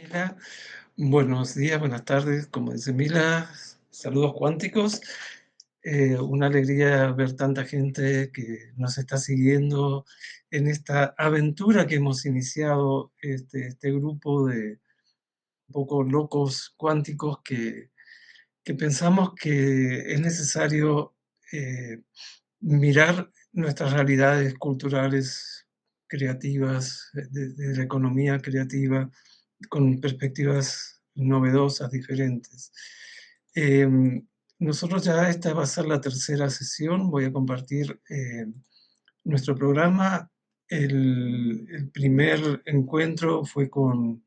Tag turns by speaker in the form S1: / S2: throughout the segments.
S1: Mila, buenos días, buenas tardes, como dice Mila, saludos cuánticos. Una alegría ver tanta gente que nos está siguiendo en esta aventura que hemos iniciado, este grupo de un poco locos cuánticos que pensamos que es necesario mirar nuestras realidades culturales, creativas, de la economía creativa, con perspectivas novedosas, diferentes. Em, Nosotros ya esta va a ser la tercera sesión, voy a compartir nuestro programa. El primer encuentro fue con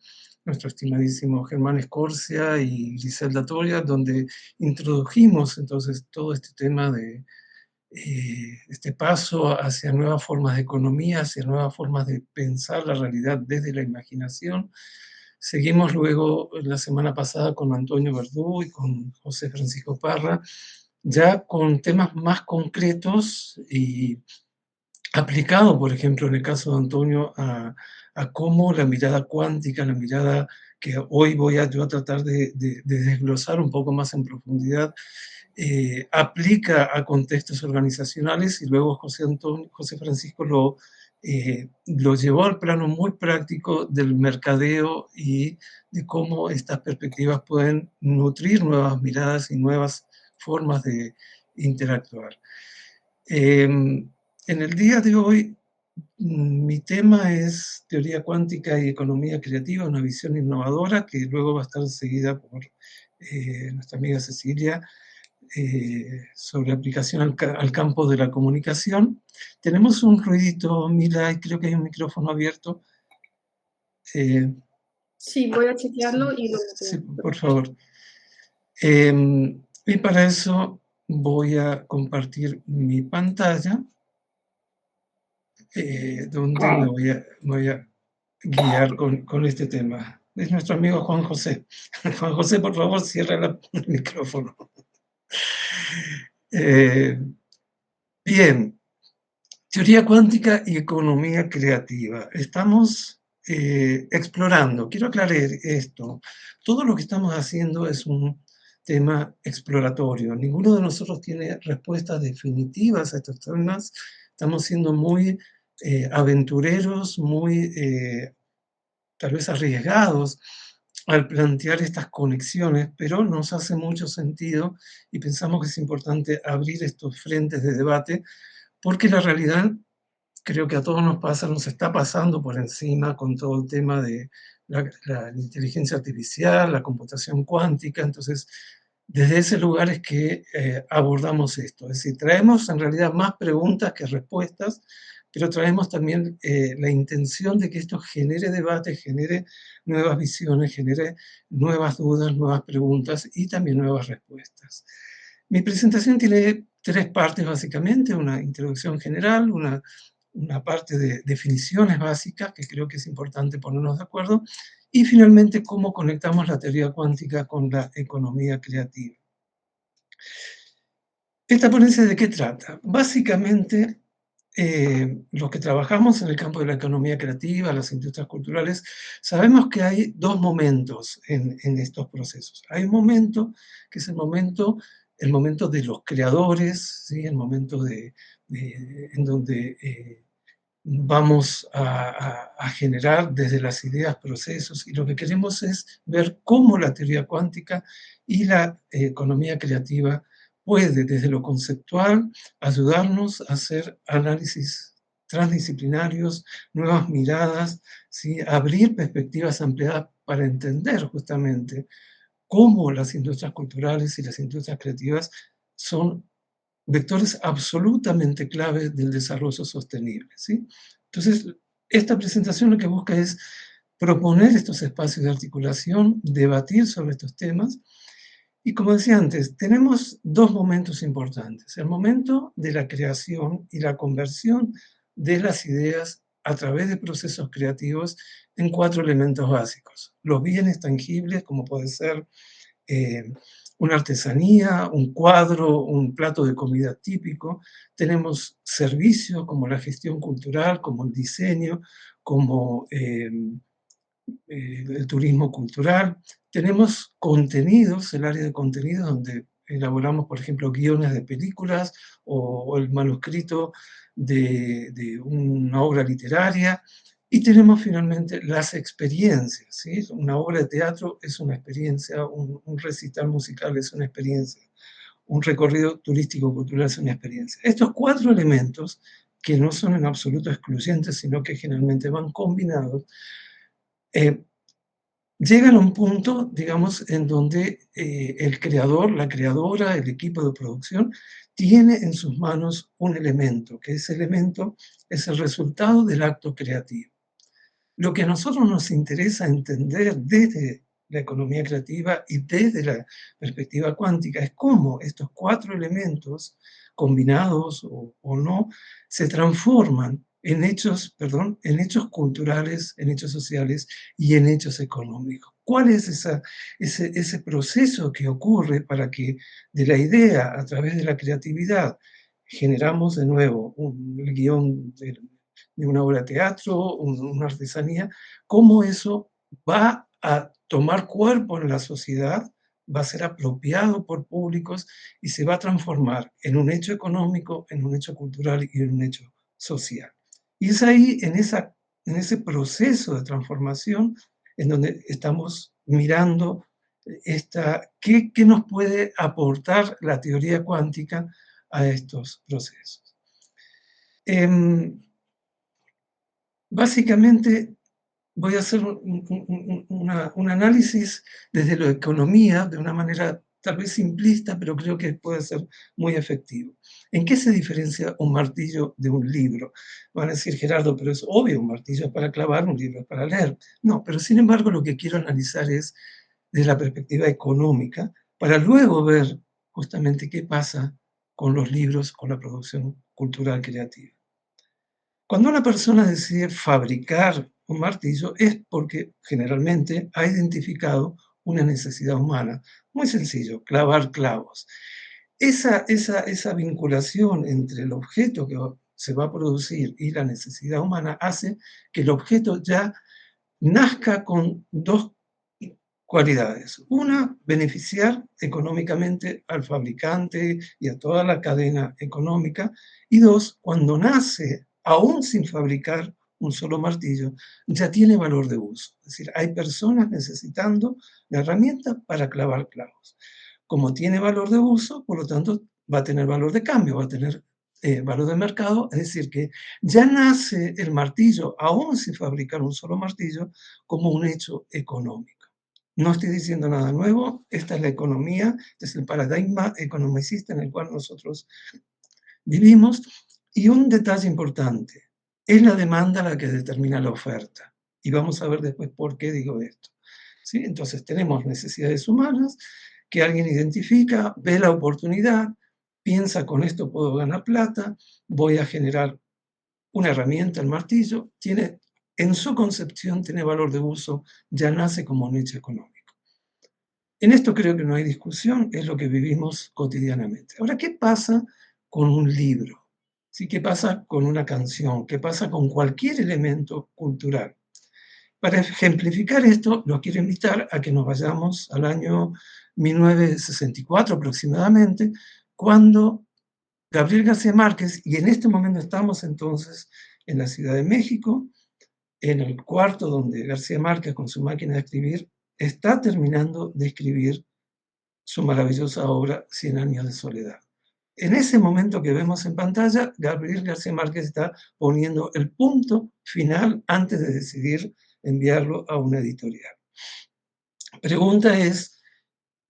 S1: nuestro estimadísimo Germán Escorcia y Griselda Toria, donde introdujimos entonces todo este tema de este paso hacia nuevas formas de economía, hacia nuevas formas de pensar la realidad desde la imaginación. Seguimos luego la semana pasada con Antonio Verdú y con José Francisco Parra, ya con temas más concretos y aplicado, por ejemplo, en el caso de Antonio, a cómo la mirada cuántica, la mirada que hoy voy a yo a tratar de desglosar un poco más en profundidad, aplica a contextos organizacionales, y luego José Francisco lo llevó al plano muy práctico del mercadeo y de cómo estas perspectivas pueden nutrir nuevas miradas y nuevas formas de interactuar. En el día de hoy, mi tema es teoría cuántica y economía creativa, una visión innovadora que luego va a estar seguida por nuestra amiga Cecilia, sobre aplicación al campo de la comunicación. Tenemos un ruidito, Mila, y creo que hay un micrófono abierto. Eh,
S2: Sí, voy a
S1: sí,
S2: chequearlo y lo
S1: sí,
S2: muteo.
S1: por favor. Y para eso voy a compartir mi pantalla, donde me voy a guiar con este tema. Es nuestro amigo Juan José. Juan José, por favor, cierra el micrófono. Eh, Bien, teoría cuántica y economía creativa. Estamos explorando. Quiero aclarar esto. Todo lo que estamos haciendo es un tema exploratorio. Ninguno de nosotros tiene respuestas definitivas a estos temas. Estamos siendo muy aventureros, muy tal vez arriesgados al plantear estas conexiones, pero nos hace mucho sentido y pensamos que es importante abrir estos frentes de debate, porque la realidad, creo que a todos nos pasa, nos está pasando por encima con todo el tema de la inteligencia artificial, la computación cuántica. Entonces, desde ese lugar es que abordamos esto. Es decir, traemos en realidad más preguntas que respuestas, pero traemos también la intención de que esto genere debate, genere nuevas visiones, genere nuevas dudas, nuevas preguntas y también nuevas respuestas. Mi presentación tiene tres partes básicamente: una introducción general, una parte de definiciones básicas, que creo que es importante ponernos de acuerdo, y finalmente cómo conectamos la teoría cuántica con la economía creativa. ¿Esta ponencia de qué trata? Básicamente, los que trabajamos en el campo de la economía creativa, las industrias culturales, sabemos que hay dos momentos en estos procesos. Hay un momento que es el momento de los creadores, ¿sí? El momento en donde vamos a generar desde las ideas procesos, y lo que queremos es ver cómo la teoría cuántica y la economía creativa puede, desde lo conceptual, ayudarnos a hacer análisis transdisciplinarios, nuevas miradas, ¿sí? Abrir perspectivas ampliadas para entender justamente cómo las industrias culturales y las industrias creativas son vectores absolutamente clave del desarrollo sostenible, ¿sí? Entonces, esta presentación lo que busca es proponer estos espacios de articulación, debatir sobre estos temas, y como decía antes, tenemos dos momentos importantes: el momento de la creación y la conversión de las ideas a través de procesos creativos en cuatro elementos básicos: los bienes tangibles, como puede ser eh, una artesanía, un cuadro, un plato de comida típico. Tenemos servicios como la gestión cultural, como el diseño, como el turismo cultural. Tenemos contenidos, el área de contenidos donde elaboramos, por ejemplo, guiones de películas o el manuscrito de una obra literaria. Y tenemos finalmente las experiencias, ¿sí? Una obra de teatro es una experiencia, un recital musical es una experiencia, un recorrido turístico-cultural es una experiencia. Estos cuatro elementos, que no son en absoluto excluyentes, sino que generalmente van combinados, eh, llegan a un punto, digamos, en donde el creador, la creadora, el equipo de producción, tiene en sus manos un elemento, que ese elemento es el resultado del acto creativo. Lo que a nosotros nos interesa entender desde la economía creativa y desde la perspectiva cuántica es cómo estos cuatro elementos, combinados o no, se transforman en hechos, perdón, en hechos culturales, en hechos sociales y en hechos económicos. ¿Cuál es ese proceso que ocurre para que de la idea, a través de la creatividad, generamos de nuevo el guión de una obra de teatro, una artesanía, cómo eso va a tomar cuerpo en la sociedad, va a ser apropiado por públicos y se va a transformar en un hecho económico, en un hecho cultural y en un hecho social? Y es ahí, en ese proceso de transformación, en donde estamos mirando qué nos puede aportar la teoría cuántica a estos procesos. Básicamente, voy a hacer un análisis desde la economía, de una manera tal vez simplista, pero creo que puede ser muy efectivo. ¿En qué se diferencia un martillo de un libro? Van a decir, Gerardo, pero es obvio, un martillo es para clavar, un libro es para leer. No, pero sin embargo lo que quiero analizar es desde la perspectiva económica, para luego ver justamente qué pasa con los libros, con la producción cultural creativa. Cuando una persona decide fabricar un martillo es porque generalmente ha identificado una necesidad humana. Muy sencillo, clavar clavos. Esa vinculación entre el objeto que se va a producir y la necesidad humana hace que el objeto ya nazca con dos cualidades. Una, beneficiar económicamente al fabricante y a toda la cadena económica. Y dos, cuando nace, aún sin fabricar un solo martillo, ya tiene valor de uso. Es decir, hay personas necesitando la herramienta para clavar clavos. Como tiene valor de uso, por lo tanto, va a tener valor de cambio, va a tener valor de mercado, es decir, que ya nace el martillo, aún sin fabricar un solo martillo, como un hecho económico. No estoy diciendo nada nuevo, esta es la economía, este es el paradigma economicista en el cual nosotros vivimos. Y un detalle importante, es la demanda la que determina la oferta. Y vamos a ver después por qué digo esto. ¿Sí? Entonces tenemos necesidades humanas que alguien identifica, ve la oportunidad, piensa con esto puedo ganar plata, voy a generar una herramienta, el martillo, en su concepción tiene valor de uso, ya nace como un hecho económico. En esto creo que no hay discusión, es lo que vivimos cotidianamente. Ahora, ¿qué pasa con un libro? ¿Sí? ¿Qué pasa con una canción? ¿Qué pasa con cualquier elemento cultural? Para ejemplificar esto, los quiero invitar a que nos vayamos al año 1964 aproximadamente, cuando Gabriel García Márquez, y en este momento estamos entonces en la Ciudad de México, en el cuarto donde García Márquez con su máquina de escribir está terminando de escribir su maravillosa obra Cien años de soledad. En ese momento que vemos en pantalla, Gabriel García Márquez está poniendo el punto final antes de decidir enviarlo a una editorial. Pregunta es,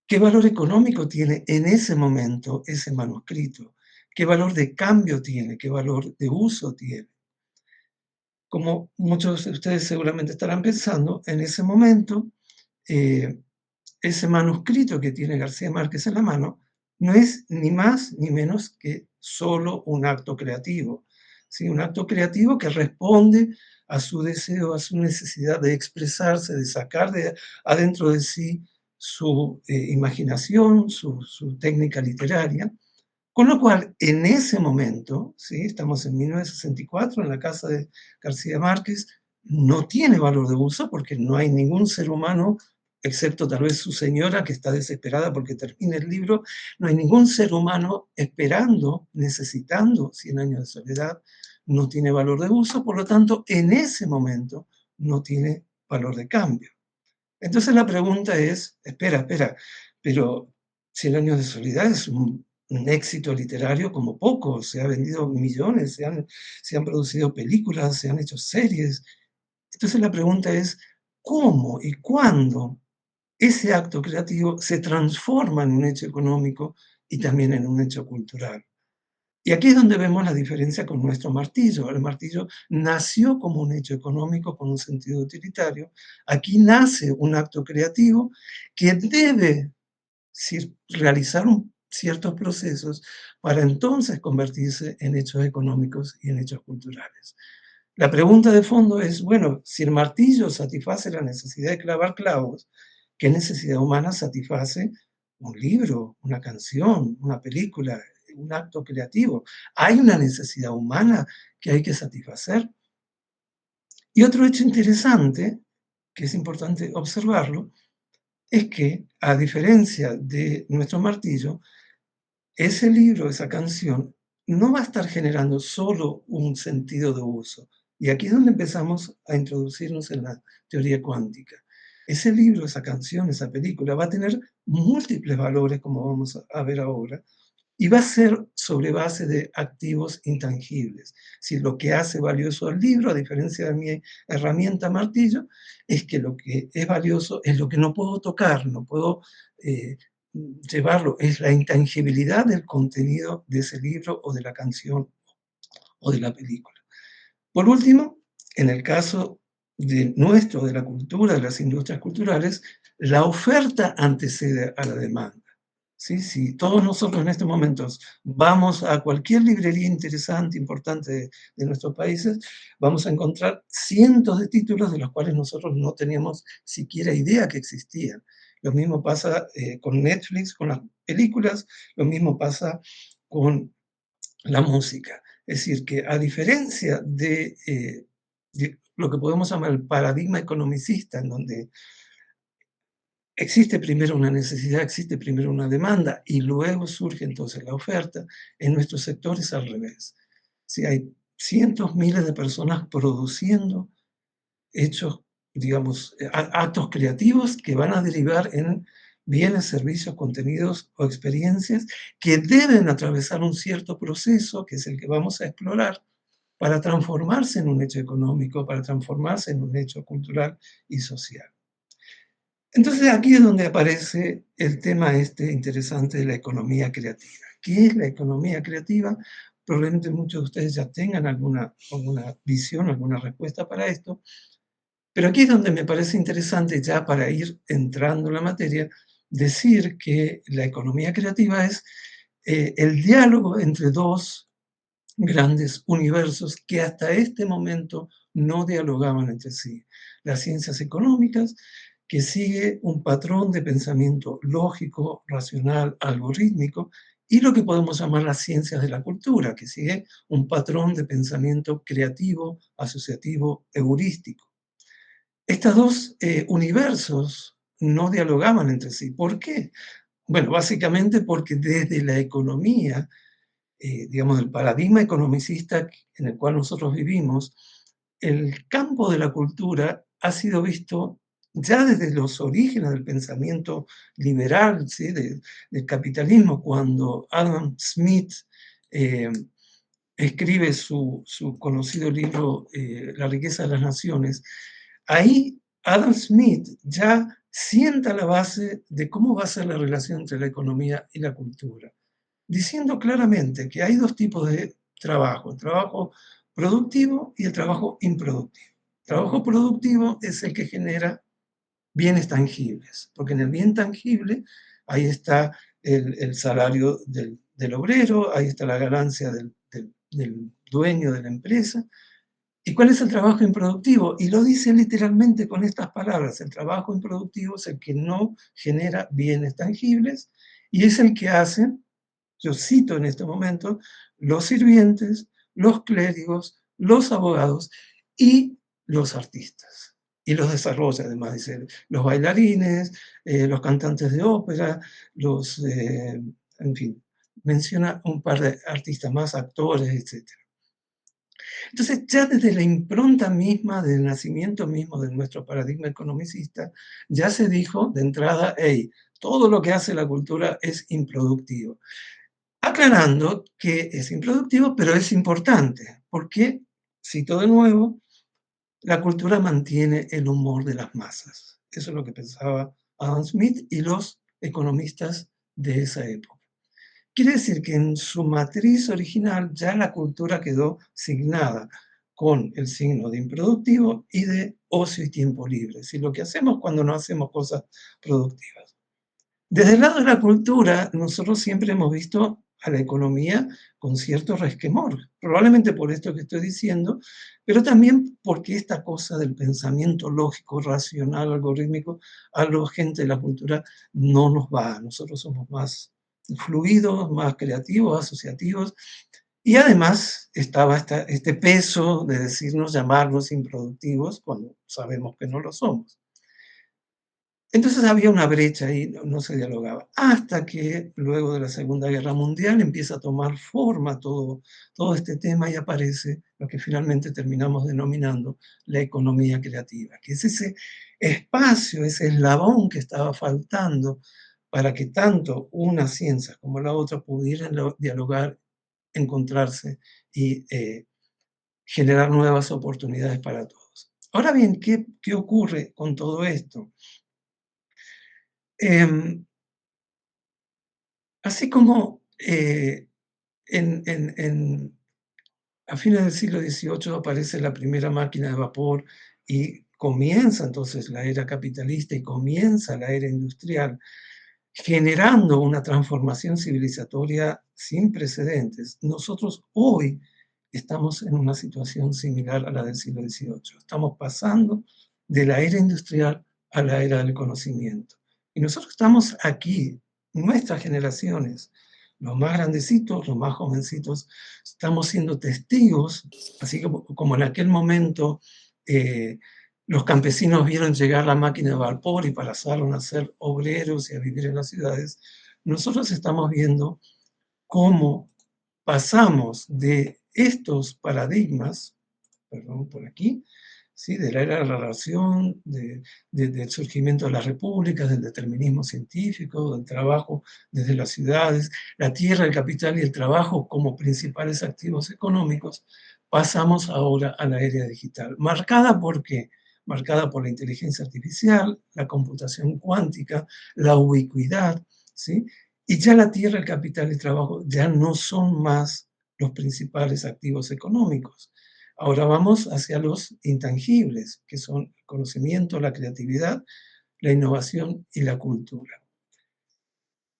S1: ¿qué valor económico tiene en ese momento ese manuscrito? ¿Qué valor de cambio tiene? ¿Qué valor de uso tiene? Como muchos de ustedes seguramente estarán pensando, en ese momento, eh, ese manuscrito que tiene García Márquez en la mano no es ni más ni menos que solo un acto creativo, ¿sí? Un acto creativo que responde a su deseo, a su necesidad de expresarse, de sacar de adentro de sí su imaginación, su técnica literaria. Con lo cual, en ese momento, ¿sí? Estamos en 1964, en la casa de García Márquez, no tiene valor de uso porque no hay ningún ser humano, excepto tal vez su señora que está desesperada porque termine el libro, no hay ningún ser humano esperando, necesitando 100 años de soledad, no tiene valor de uso, por lo tanto, en ese momento no tiene valor de cambio. Entonces la pregunta es, espera, pero Cien años de soledad es un éxito literario como poco, se ha vendido millones, se han producido películas, se han hecho series. Entonces la pregunta es, ¿cómo y cuándo ese acto creativo se transforma en un hecho económico y también en un hecho cultural? Y aquí es donde vemos la diferencia con nuestro martillo. El martillo nació como un hecho económico con un sentido utilitario. Aquí nace un acto creativo que debe realizar ciertos procesos para entonces convertirse en hechos económicos y en hechos culturales. La pregunta de fondo es, bueno, si el martillo satisface la necesidad de clavar clavos, ¿qué necesidad humana satisface un libro, una canción, una película, un acto creativo? Hay una necesidad humana que hay que satisfacer. Y otro hecho interesante, que es importante observarlo, es que, a diferencia de nuestro martillo, ese libro, esa canción, no va a estar generando solo un sentido de uso. Y aquí es donde empezamos a introducirnos en la teoría cuántica. Ese libro, esa canción, esa película va a tener múltiples valores, como vamos a ver ahora, y va a ser sobre base de activos intangibles. Si lo que hace valioso al libro, a diferencia de mi herramienta martillo, es que lo que es valioso es lo que no puedo tocar, no puedo eh, llevarlo, es la intangibilidad del contenido de ese libro o de la canción o de la película. Por último, en el caso de la cultura, de las industrias culturales, la oferta antecede a la demanda. ¿Sí? Si todos nosotros en estos momentos vamos a cualquier librería interesante, importante de nuestros países, vamos a encontrar cientos de títulos de los cuales nosotros no teníamos siquiera idea que existían. Lo mismo pasa con Netflix, con las películas, lo mismo pasa con la música. Es decir, que a diferencia de lo que podemos llamar el paradigma economicista, en donde existe primero una necesidad, existe primero una demanda y luego surge entonces la oferta, en nuestros sectores al revés. Si hay cientos, miles de personas produciendo hechos, digamos, actos creativos que van a derivar en bienes, servicios, contenidos o experiencias que deben atravesar un cierto proceso, que es el que vamos a explorar, para transformarse en un hecho económico, para transformarse en un hecho cultural y social. Entonces aquí es donde aparece el tema este interesante de la economía creativa. ¿Qué es la economía creativa? Probablemente muchos de ustedes ya tengan alguna visión, alguna respuesta para esto, pero aquí es donde me parece interesante, ya para ir entrando en la materia, decir que la economía creativa es el diálogo entre dos grandes universos que hasta este momento no dialogaban entre sí. Las ciencias económicas, que sigue un patrón de pensamiento lógico, racional, algorítmico, y lo que podemos llamar las ciencias de la cultura, que sigue un patrón de pensamiento creativo, asociativo, heurístico. Estos dos universos no dialogaban entre sí. ¿Por qué? Bueno, básicamente porque desde la economía, digamos, el paradigma economicista en el cual nosotros vivimos, el campo de la cultura ha sido visto ya desde los orígenes del pensamiento liberal, ¿sí? Del capitalismo, cuando Adam Smith eh, escribe su conocido libro La riqueza de las naciones. Ahí Adam Smith ya sienta la base de cómo va a ser la relación entre la economía y la cultura, diciendo claramente que hay dos tipos de trabajo, el trabajo productivo y el trabajo improductivo. El trabajo productivo es el que genera bienes tangibles, porque en el bien tangible ahí está el salario del obrero, ahí está la ganancia del dueño de la empresa. ¿Y cuál es el trabajo improductivo? Y lo dice literalmente con estas palabras: el trabajo improductivo es el que no genera bienes tangibles y es el que hacen, yo cito en este momento, los sirvientes, los clérigos, los abogados y los artistas. Y los desarrolla, además, dice, los bailarines, los cantantes de ópera, en fin, menciona un par de artistas más, actores, etc. Entonces, ya desde la impronta misma, del nacimiento mismo de nuestro paradigma economicista, ya se dijo de entrada, hey, todo lo que hace la cultura es improductivo. Aclarando que es improductivo, pero es importante, porque, cito de nuevo, la cultura mantiene el humor de las masas. Eso es lo que pensaba Adam Smith y los economistas de esa época. Quiere decir que en su matriz original ya la cultura quedó signada con el signo de improductivo y de ocio y tiempo libre, es decir, lo que hacemos cuando no hacemos cosas productivas. Desde el lado de la cultura, nosotros siempre hemos visto a la economía con cierto resquemor, probablemente por esto que estoy diciendo, pero también porque esta cosa del pensamiento lógico, racional, algorítmico, a la gente de la cultura no nos va. Nosotros somos más fluidos, más creativos, asociativos, y además estaba este peso de decirnos, llamarnos improductivos cuando sabemos que no lo somos. Entonces había una brecha ahí, no se dialogaba, hasta que luego de la Segunda Guerra Mundial empieza a tomar forma todo este tema y aparece lo que finalmente terminamos denominando la economía creativa, que es ese espacio, ese eslabón que estaba faltando para que tanto una ciencia como la otra pudieran dialogar, encontrarse y generar nuevas oportunidades para todos. Ahora bien, ¿qué ocurre con todo esto? Em, Así como a fines del siglo XVIII aparece la primera máquina de vapor y comienza entonces la era capitalista y comienza la era industrial, generando una transformación civilizatoria sin precedentes. Nosotros hoy estamos en una situación similar a la del siglo XVIII. Estamos pasando de la era industrial a la era del conocimiento. Y nosotros estamos aquí, nuestras generaciones, los más grandecitos, los más jovencitos, estamos siendo testigos, así como en aquel momento los campesinos vieron llegar la máquina de vapor y pasaron a ser obreros y a vivir en las ciudades. Nosotros estamos viendo cómo pasamos de estos paradigmas, perdón, por aquí, ¿sí? De la era de la relación, del surgimiento de las repúblicas, del determinismo científico, del trabajo desde las ciudades, la tierra, el capital y el trabajo como principales activos económicos, pasamos ahora a la era digital. ¿Marcada por qué? Marcada por la inteligencia artificial, la computación cuántica, la ubicuidad, ¿sí? Y ya la tierra, el capital y el trabajo ya no son más los principales activos económicos. Ahora vamos hacia los intangibles, que son el conocimiento, la creatividad, la innovación y la cultura.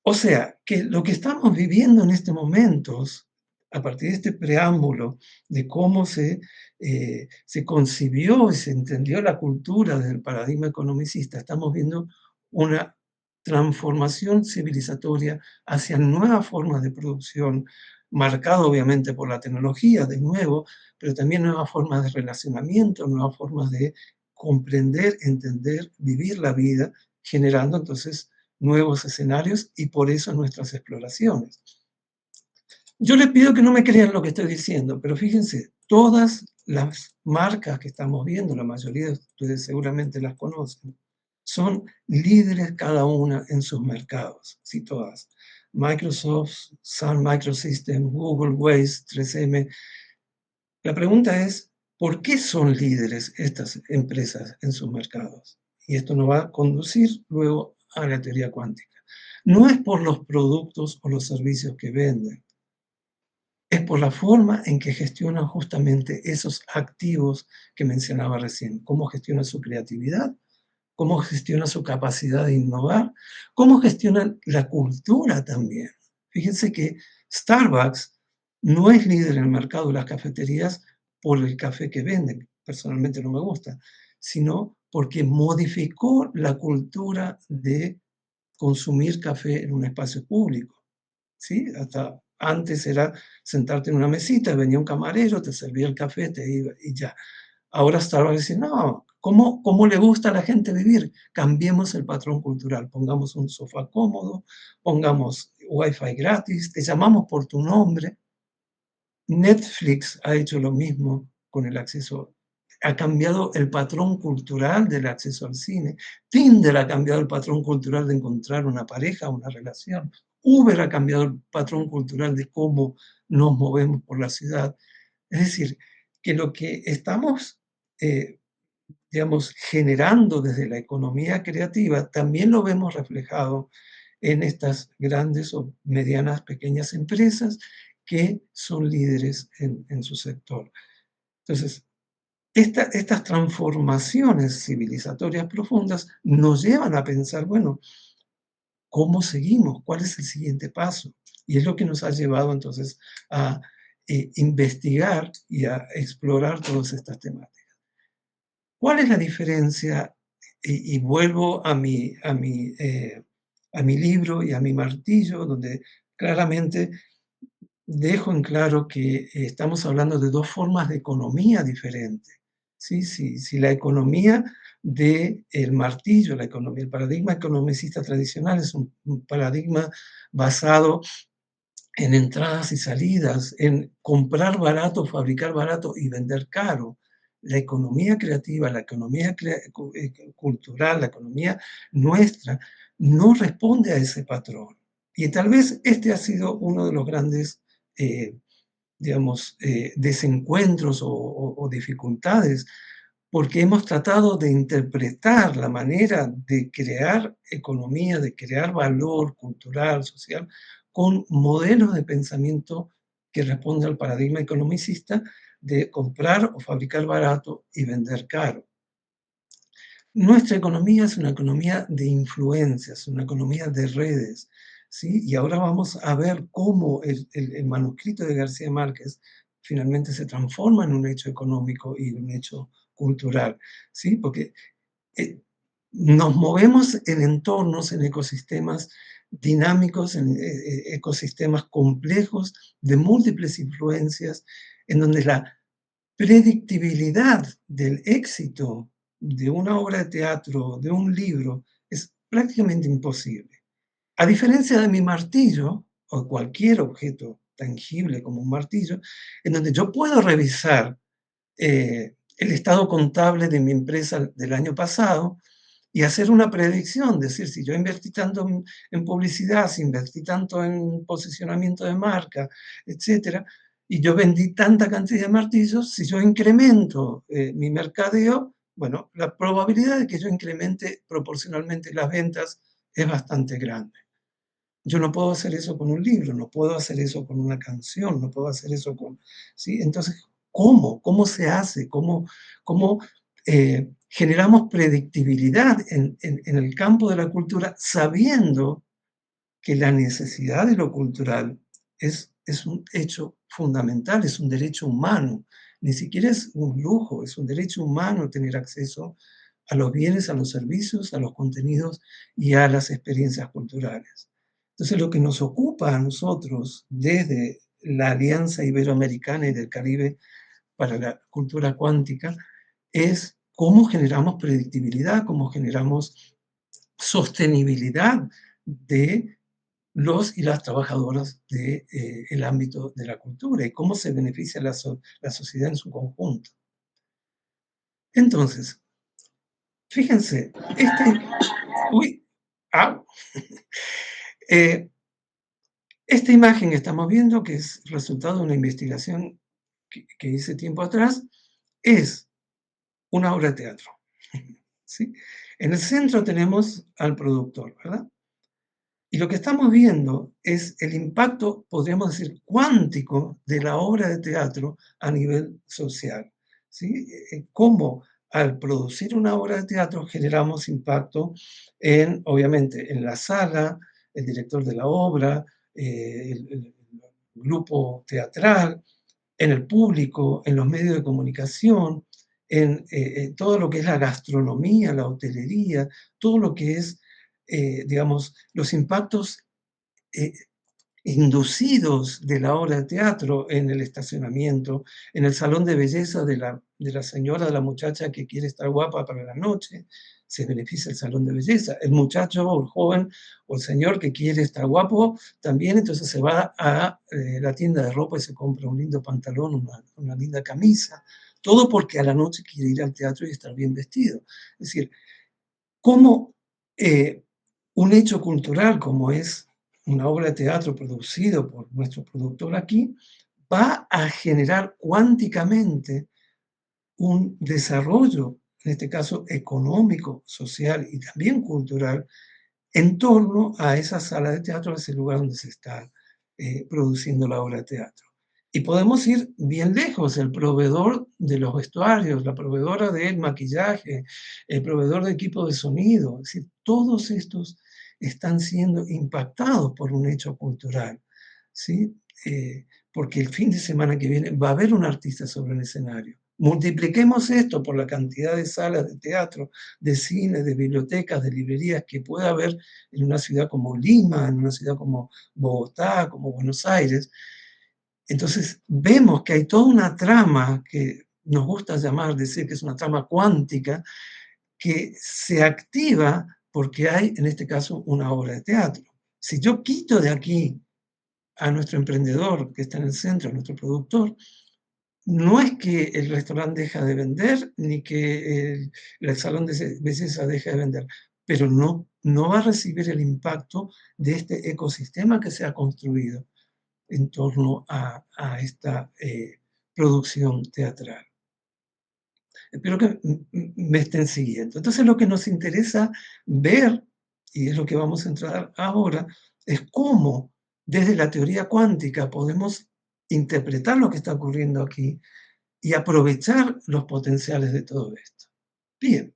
S1: O sea, que lo que estamos viviendo en este momento, a partir de este preámbulo de cómo se concibió y se entendió la cultura desde el paradigma economicista, estamos viendo una transformación civilizatoria hacia nuevas formas de producción, marcado obviamente por la tecnología, de nuevo, pero también nuevas formas de relacionamiento, nuevas formas de comprender, entender, vivir la vida, generando entonces nuevos escenarios y por eso nuestras exploraciones. Yo les pido que no me crean lo que estoy diciendo, pero fíjense, todas las marcas que estamos viendo, la mayoría de ustedes seguramente las conocen, son líderes cada una en sus mercados, sí todas. Microsoft, Sun Microsystems, Google, Waze, 3M. La pregunta es, ¿por qué son líderes estas empresas en sus mercados? Y esto nos va a conducir luego a la teoría cuántica. No es por los productos o los servicios que venden, es por la forma en que gestionan justamente esos activos que mencionaba recién. Cómo gestionan su creatividad, cómo gestionan su capacidad de innovar, cómo gestionan la cultura también. Fíjense que Starbucks no es líder en el mercado de las cafeterías por el café que venden, personalmente no me gusta, sino porque modificó la cultura de consumir café en un espacio público. ¿Sí? Hasta antes era sentarte en una mesita, venía un camarero, te servía el café, te iba y ya. Ahora Starbucks dice, no, ¿cómo le gusta a la gente vivir? Cambiemos el patrón cultural, pongamos un sofá cómodo, pongamos wifi gratis, te llamamos por tu nombre. Netflix ha hecho lo mismo con el acceso, ha cambiado el patrón cultural del acceso al cine. Tinder ha cambiado el patrón cultural de encontrar una pareja, una relación. Uber ha cambiado el patrón cultural de cómo nos movemos por la ciudad. Es decir, que lo que estamos, digamos, generando desde la economía creativa, también lo vemos reflejado en estas grandes o medianas, pequeñas empresas que son líderes en su sector. Entonces, estas transformaciones civilizatorias profundas nos llevan a pensar, bueno, ¿cómo seguimos? ¿Cuál es el siguiente paso? Y es lo que nos ha llevado entonces a investigar y a explorar todas estas temáticas. ¿Cuál es la diferencia? Y vuelvo a mi libro y a mi martillo, donde claramente dejo en claro que estamos hablando de dos formas de economía diferentes. ¿Sí? Si la economía del martillo, el paradigma economicista tradicional es un paradigma basado en entradas y salidas, en comprar barato, fabricar barato y vender caro. La economía creativa, la economía cultural, la economía nuestra, no responde a ese patrón. Y tal vez este ha sido uno de los grandes, eh, digamos, desencuentros o dificultades, porque hemos tratado de interpretar la manera de crear economía, de crear valor cultural, social, con modelos de pensamiento que responden al paradigma economicista de comprar o fabricar barato y vender caro. Nuestra economía es una economía de influencias, una economía de redes, ¿sí? Y ahora vamos a ver cómo el manuscrito de García Márquez finalmente se transforma en un hecho económico y un hecho cultural, ¿sí? Porque eh, nos movemos en entornos, en ecosistemas dinámicos, en ecosistemas complejos de múltiples influencias, en donde la predictibilidad del éxito de una obra de teatro, de un libro, es prácticamente imposible. A diferencia de mi martillo, o cualquier objeto tangible como un martillo, en donde yo puedo revisar el estado contable de mi empresa del año pasado y hacer una predicción, decir, si yo invertí tanto en publicidad, si invertí tanto en posicionamiento de marca, etcétera, y yo vendí tanta cantidad de martillos, si yo incremento mi mercadeo, bueno, la probabilidad de que yo incremente proporcionalmente las ventas es bastante grande. Yo no puedo hacer eso con un libro, no puedo hacer eso con una canción, no puedo hacer eso con, ¿sí? Entonces, ¿cómo? ¿Cómo se hace? ¿Cómo generamos predictibilidad en el campo de la cultura sabiendo que la necesidad de lo cultural es un hecho fundamental, es un derecho humano? Ni siquiera es un lujo, es un derecho humano tener acceso a los bienes, a los servicios, a los contenidos y a las experiencias culturales. Entonces, lo que nos ocupa a nosotros desde la Alianza Iberoamericana y del Caribe para la cultura cuántica es cómo generamos predictibilidad, cómo generamos sostenibilidad de los y las trabajadoras del ámbito de la cultura y cómo se beneficia la sociedad en su conjunto. Entonces, fíjense, uy, au. Eh, esta imagen que estamos viendo, que es resultado de una investigación que hice tiempo atrás, es una obra de teatro. ¿Sí? En el centro tenemos al productor, ¿verdad? Y lo que estamos viendo es el impacto, podríamos decir, cuántico de la obra de teatro a nivel social. ¿Sí? Cómo al producir una obra de teatro generamos impacto en, obviamente, en la sala, el director de la obra, el grupo teatral, en el público, en los medios de comunicación, en todo lo que es la gastronomía, la hotelería, todo lo que es, digamos, los impactos eh, inducidos de la obra de teatro en el estacionamiento, en el salón de belleza de la señora, de la muchacha que quiere estar guapa para la noche, se beneficia el salón de belleza. El muchacho o el joven o el señor que quiere estar guapo también, entonces se va a la tienda de ropa y se compra un lindo pantalón, una linda camisa, todo porque a la noche quiere ir al teatro y estar bien vestido. Es decir, cómo un hecho cultural como es una obra de teatro producido por nuestro productor aquí, va a generar cuánticamente un desarrollo, en este caso económico, social y también cultural, en torno a esa sala de teatro, a ese lugar donde se está produciendo la obra de teatro. Y podemos ir bien lejos, el proveedor de los vestuarios, la proveedora del maquillaje, el proveedor de equipo de sonido, es decir, todos estos están siendo impactados por un hecho cultural, ¿sí? Porque el fin de semana que viene va a haber un artista sobre el escenario. Multipliquemos esto por la cantidad de salas de teatro, de cine, de bibliotecas, de librerías que pueda haber en una ciudad como Lima, en una ciudad como Bogotá, como Buenos Aires. Entonces vemos que hay toda una trama que nos gusta decir que es una trama cuántica, que se activa porque hay, en este caso, una obra de teatro. Si yo quito de aquí a nuestro emprendedor que está en el centro, a nuestro productor, no es que el restaurante deja de vender, ni que el salón de belleza deja de vender, pero no va a recibir el impacto de este ecosistema que se ha construido en torno a esta producción teatral. Espero que me estén siguiendo. Entonces, lo que nos interesa ver, y es lo que vamos a entrar ahora, es cómo desde la teoría cuántica podemos interpretar lo que está ocurriendo aquí y aprovechar los potenciales de todo esto. Bien,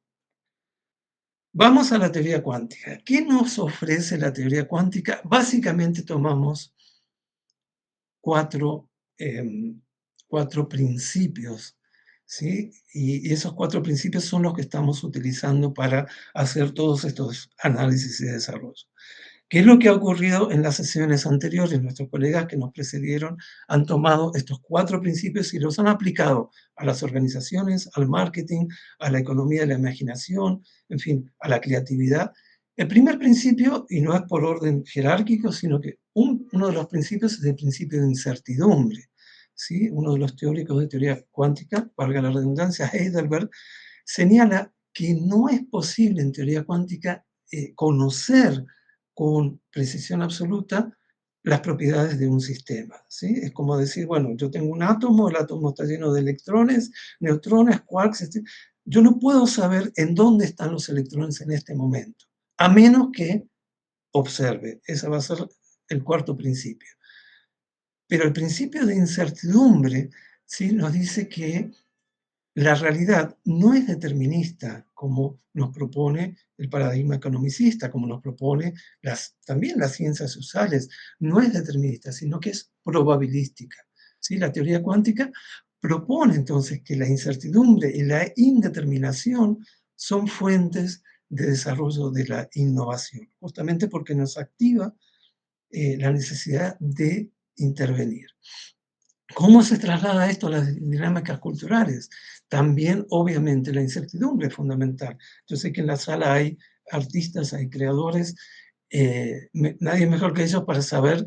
S1: vamos a la teoría cuántica. ¿Qué nos ofrece la teoría cuántica? Básicamente tomamos cuatro, cuatro principios, ¿sí? Y esos cuatro principios son los que estamos utilizando para hacer todos estos análisis y desarrollo. ¿Qué es lo que ha ocurrido en las sesiones anteriores? Nuestros colegas que nos precedieron han tomado estos cuatro principios y los han aplicado a las organizaciones, al marketing, a la economía de la imaginación, en fin, a la creatividad. El primer principio, y no es por orden jerárquico, sino que uno de los principios es el principio de incertidumbre. ¿Sí? Uno de los teóricos de teoría cuántica, valga la redundancia, Heidelberg, señala que no es posible en teoría cuántica conocer con precisión absoluta las propiedades de un sistema, ¿sí? Es como decir, bueno, yo tengo un átomo, el átomo está lleno de electrones, neutrones, quarks, yo no puedo saber en dónde están los electrones en este momento, a menos que observe. Ese va a ser el cuarto principio. Pero el principio de incertidumbre, ¿sí?, nos dice que la realidad no es determinista, como nos propone el paradigma economicista, como nos propone también las ciencias sociales. No es determinista, sino que es probabilística. ¿Sí? La teoría cuántica propone entonces que la incertidumbre y la indeterminación son fuentes de desarrollo de la innovación, justamente porque nos activa la necesidad de intervenir. ¿Cómo se traslada esto a las dinámicas culturales? También, obviamente, la incertidumbre es fundamental. Yo sé que en la sala hay artistas, hay creadores, nadie mejor que ellos para saber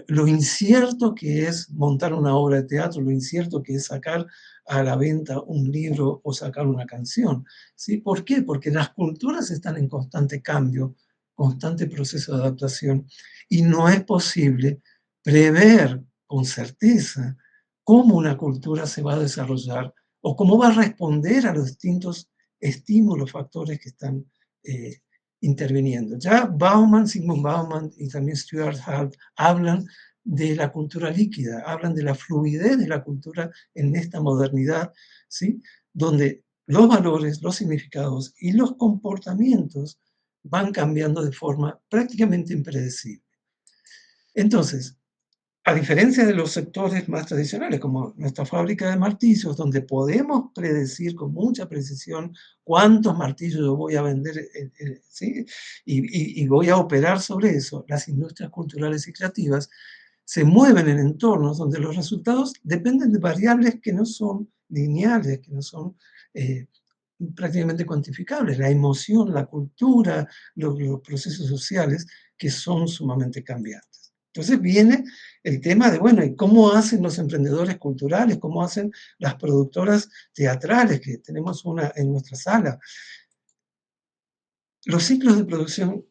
S1: lo incierto que es montar una obra de teatro, lo incierto que es sacar a la venta un libro o sacar una canción. ¿Sí? ¿Por qué? Porque las culturas están en constante cambio, constante proceso de adaptación, y no es posible prever con certeza cómo una cultura se va a desarrollar o cómo va a responder a los distintos estímulos, factores que están interviniendo. Ya Bauman, Sigmund Bauman y también Stuart Hall hablan de la cultura líquida, hablan de la fluidez de la cultura en esta modernidad, ¿sí?, donde los valores, los significados y los comportamientos van cambiando de forma prácticamente impredecible. Entonces, a diferencia de los sectores más tradicionales, como nuestra fábrica de martillos, donde podemos predecir con mucha precisión cuántos martillos yo voy a vender, ¿sí?, y voy a operar sobre eso, las industrias culturales y creativas se mueven en entornos donde los resultados dependen de variables que no son lineales, que no son prácticamente cuantificables. La emoción, la cultura, los procesos sociales que son sumamente cambiantes. Entonces viene el tema de, bueno, ¿y cómo hacen los emprendedores culturales? ¿Cómo hacen las productoras teatrales, que tenemos una en nuestra sala? Los ciclos de producción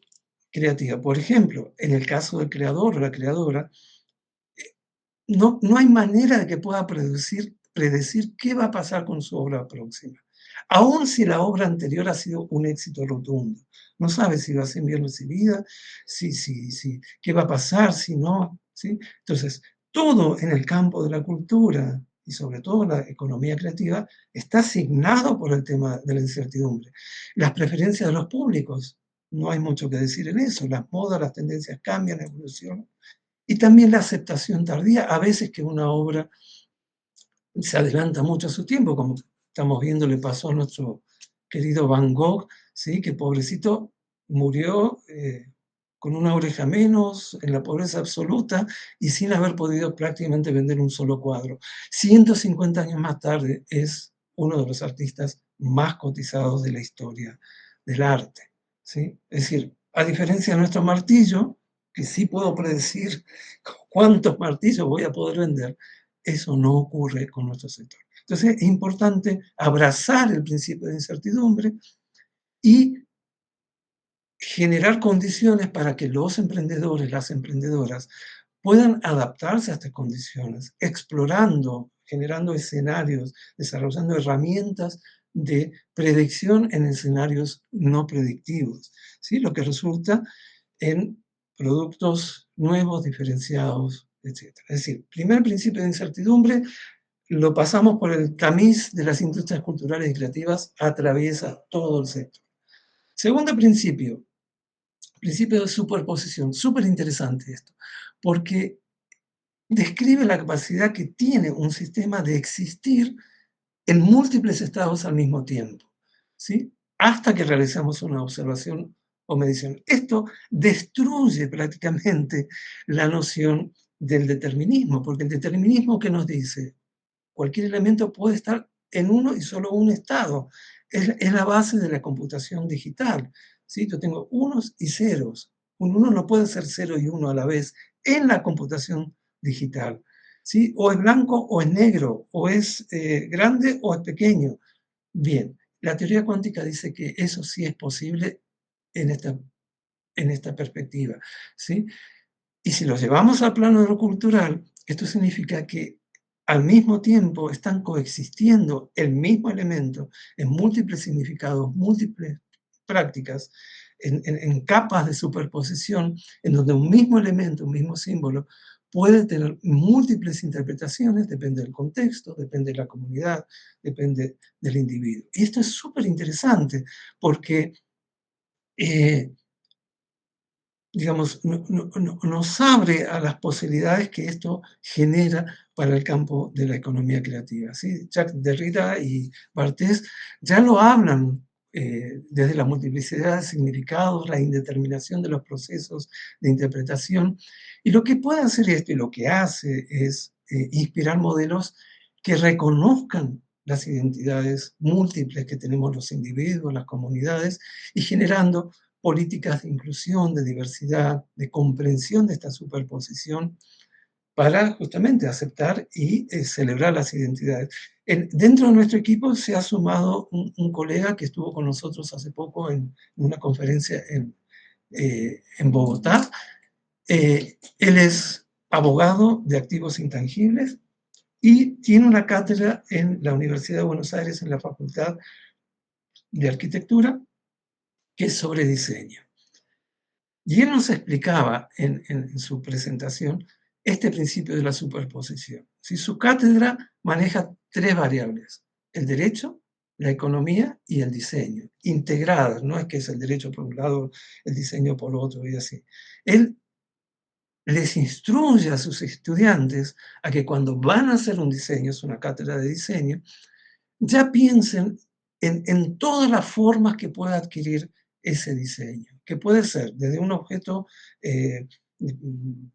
S1: creativa, por ejemplo, en el caso del creador o la creadora, no hay manera de que pueda predecir qué va a pasar con su obra próxima. Aun si la obra anterior ha sido un éxito rotundo. No sabe si va a ser bien recibida, qué va a pasar, si no, ¿sí? Entonces, todo en el campo de la cultura y sobre todo la economía creativa está asignado por el tema de la incertidumbre. Las preferencias de los públicos, no hay mucho que decir en eso. Las modas, las tendencias cambian, evolucionan. Y también la aceptación tardía, a veces que una obra se adelanta mucho a su tiempo, como estamos viendo le pasó a nuestro querido Van Gogh, ¿sí? Que pobrecito murió con una oreja menos, en la pobreza absoluta y sin haber podido prácticamente vender un solo cuadro. 150 años más tarde es uno de los artistas más cotizados de la historia del arte, ¿sí? Es decir, a diferencia de nuestro martillo, que sí puedo predecir cuántos martillos voy a poder vender, eso no ocurre con nuestro sector. Entonces es importante abrazar el principio de incertidumbre y generar condiciones para que los emprendedores, las emprendedoras, puedan adaptarse a estas condiciones, explorando, generando escenarios, desarrollando herramientas de predicción en escenarios no predictivos, ¿sí? Lo que resulta en productos nuevos, diferenciados, etc. Es decir, primer principio de incertidumbre, lo pasamos por el tamiz de las industrias culturales y creativas, atraviesa todo el sector. Segundo principio, principio de superposición, súper interesante esto, porque describe la capacidad que tiene un sistema de existir en múltiples estados al mismo tiempo, ¿sí? Hasta que realizamos una observación o medición. Esto destruye prácticamente la noción del determinismo, porque el determinismo que nos dice, cualquier elemento puede estar en uno y solo un estado. Es la base de la computación digital, ¿sí? Yo tengo unos y ceros. Un uno no puede ser cero y uno a la vez en la computación digital, ¿sí? O es blanco o es negro, o es grande o es pequeño. Bien, la teoría cuántica dice que eso sí es posible en esta perspectiva, ¿sí? Y si lo llevamos al plano de lo cultural, esto significa que al mismo tiempo están coexistiendo el mismo elemento en múltiples significados, múltiples prácticas, en capas de superposición, en donde un mismo elemento, un mismo símbolo, puede tener múltiples interpretaciones, depende del contexto, depende de la comunidad, depende del individuo. Y esto es súper interesante porque digamos, nos abre a las posibilidades que esto genera para el campo de la economía creativa, ¿sí? Jacques Derrida y Barthes ya lo hablan desde la multiplicidad de significados, la indeterminación de los procesos de interpretación, y lo que puede hacer esto y lo que hace es inspirar modelos que reconozcan las identidades múltiples que tenemos los individuos, las comunidades, y generando políticas de inclusión, de diversidad, de comprensión de esta superposición para justamente aceptar y celebrar las identidades. Dentro de nuestro equipo se ha sumado un colega que estuvo con nosotros hace poco en una conferencia en Bogotá. Él es abogado de activos intangibles y tiene una cátedra en la Universidad de Buenos Aires, en la Facultad de Arquitectura, que es sobre diseño. Y él nos explicaba en su presentación este principio de la superposición. Si su cátedra maneja tres variables, el derecho, la economía y el diseño, integradas, no es que es el derecho por un lado, el diseño por otro y así. Él les instruye a sus estudiantes a que cuando van a hacer un diseño, es una cátedra de diseño, ya piensen en todas las formas que pueda adquirir ese diseño, que puede ser desde un objeto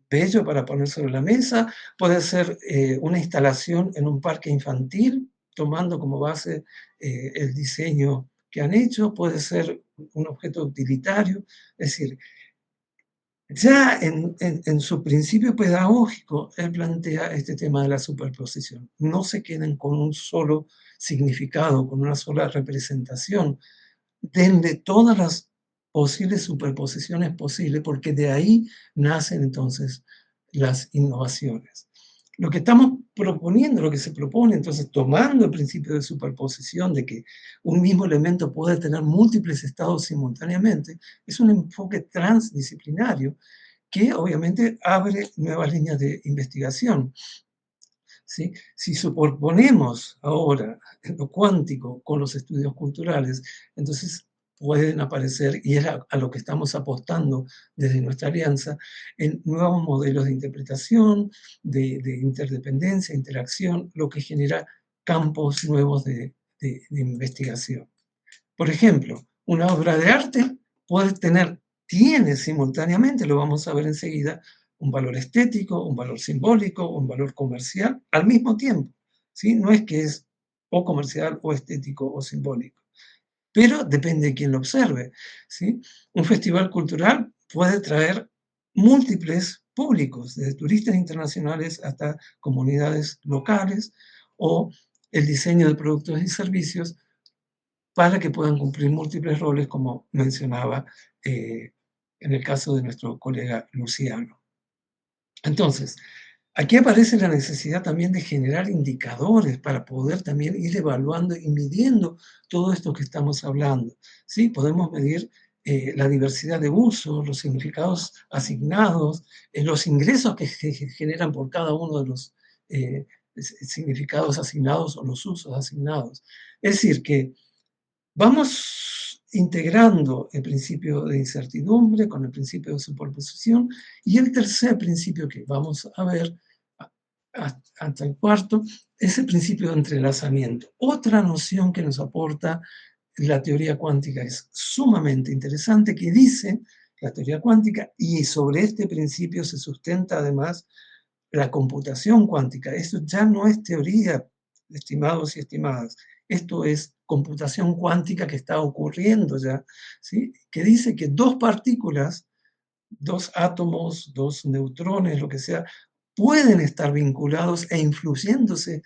S1: bello para poner sobre la mesa, puede ser una instalación en un parque infantil, tomando como base el diseño que han hecho, puede ser un objeto utilitario, es decir, ya en su principio pedagógico, él plantea este tema de la superposición. No se queden con un solo significado, con una sola representación. Denle todas las posibles superposiciones posibles, porque de ahí nacen entonces las innovaciones. Lo que estamos proponiendo, lo que se propone, entonces, tomando el principio de superposición, de que un mismo elemento puede tener múltiples estados simultáneamente, es un enfoque transdisciplinario que obviamente abre nuevas líneas de investigación. ¿Sí? Si superponemos ahora lo cuántico con los estudios culturales, entonces pueden aparecer, y es a lo que estamos apostando desde nuestra alianza, en nuevos modelos de interpretación, de interdependencia, interacción, lo que genera campos nuevos de investigación. Por ejemplo, una obra de arte tiene simultáneamente, lo vamos a ver enseguida, un valor estético, un valor simbólico, un valor comercial, al mismo tiempo, ¿sí? No es que es o comercial o estético o simbólico, pero depende de quién lo observe, ¿sí? Un festival cultural puede traer múltiples públicos, desde turistas internacionales hasta comunidades locales, o el diseño de productos y servicios para que puedan cumplir múltiples roles, como mencionaba en el caso de nuestro colega Luciano. Entonces, aquí aparece la necesidad también de generar indicadores para poder también ir evaluando y midiendo todo esto que estamos hablando. ¿Sí? Podemos medir la diversidad de usos, los significados asignados, los ingresos que se generan por cada uno de los significados asignados o los usos asignados. Es decir, que vamos integrando el principio de incertidumbre con el principio de superposición, y el tercer principio que vamos a ver hasta el cuarto es el principio de entrelazamiento. Otra noción que nos aporta la teoría cuántica es sumamente interesante, que dice la teoría cuántica, y sobre este principio se sustenta además la computación cuántica. Esto ya no es teoría, estimados y estimadas, esto es computación cuántica que está ocurriendo ya, ¿sí? Que dice que dos partículas, dos átomos, dos neutrones, lo que sea, pueden estar vinculados e influyéndose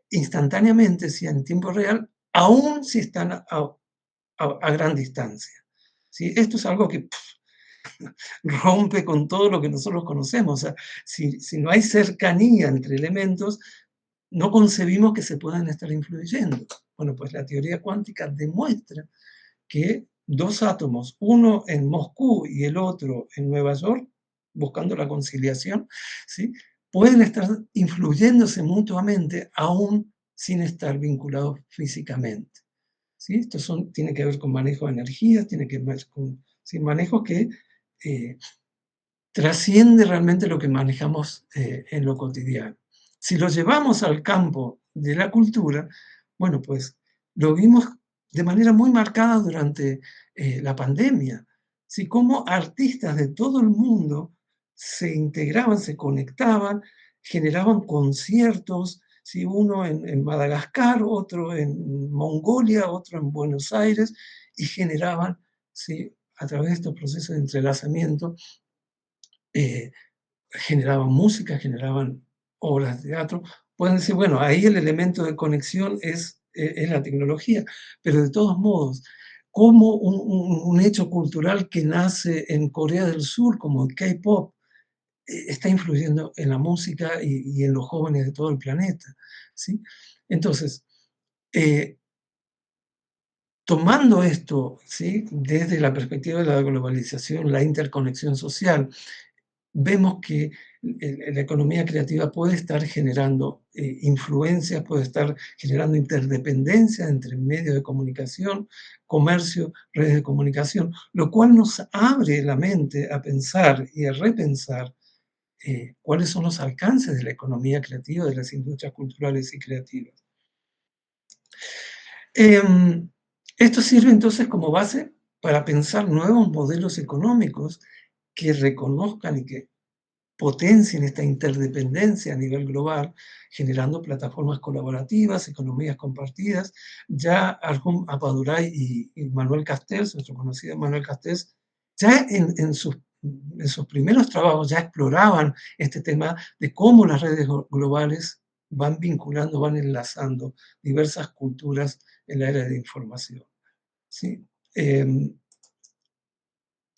S1: instantáneamente, si en tiempo real, aún si están a gran distancia. ¿Sí? Esto es algo que rompe con todo lo que nosotros conocemos. O sea, si no hay cercanía entre elementos, no concebimos que se puedan estar influyendo. Bueno, pues la teoría cuántica demuestra que dos átomos, uno en Moscú y el otro en Nueva York, buscando la conciliación, ¿sí? Pueden estar influyéndose mutuamente aún sin estar vinculados físicamente. ¿Sí? Tiene que ver con manejo de energías, tiene que ver con manejos que eh, trasciende realmente lo que manejamos en lo cotidiano. Si lo llevamos al campo de la cultura, bueno, pues lo vimos de manera muy marcada durante la pandemia. ¿Sí? Cómo artistas de todo el mundo se integraban, se conectaban, generaban conciertos, ¿sí? Uno en Madagascar, otro en Mongolia, otro en Buenos Aires, y generaban, ¿sí? A través de estos procesos de entrelazamiento, eh, generaban música, generaban obras de teatro. Pueden decir, bueno, ahí el elemento de conexión es la tecnología, pero de todos modos, como un hecho cultural que nace en Corea del Sur, como el K-pop, está influyendo en la música y en los jóvenes de todo el planeta, ¿sí? Entonces, eh, tomando esto, ¿sí? Desde la perspectiva de la globalización, la interconexión social, vemos que la economía creativa puede estar generando influencias, puede estar generando interdependencia entre medios de comunicación, comercio, redes de comunicación, lo cual nos abre la mente a pensar y a repensar cuáles son los alcances de la economía creativa, de las industrias culturales y creativas. Esto sirve entonces como base para pensar nuevos modelos económicos que reconozcan y que potencien esta interdependencia a nivel global, generando plataformas colaborativas, economías compartidas. Ya Arjun Apadurai y Manuel Castells, nuestro conocido Manuel Castells, ya en sus primeros trabajos ya exploraban este tema de cómo las redes globales van vinculando, van enlazando diversas culturas en la era de información. ¿Sí?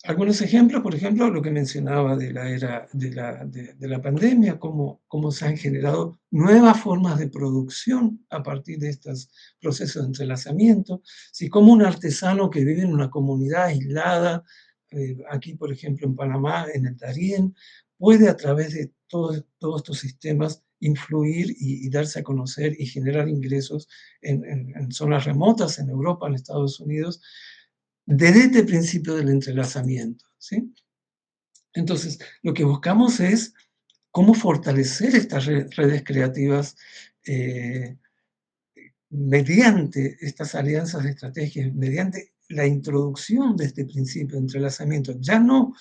S1: Algunos ejemplos, por ejemplo, lo que mencionaba de la era de la pandemia, cómo se han generado nuevas formas de producción a partir de estos procesos de entrelazamiento, ¿sí? Como un artesano que vive en una comunidad aislada, aquí por ejemplo en Panamá, en el Darién, puede a través de todos estos sistemas influir y darse a conocer y generar ingresos en zonas remotas, en Europa, en Estados Unidos, desde este principio del entrelazamiento, ¿sí? Entonces, lo que buscamos es cómo fortalecer estas redes creativas eh, mediante estas alianzas de estrategias, mediante la introducción de este principio de entrelazamiento, ya no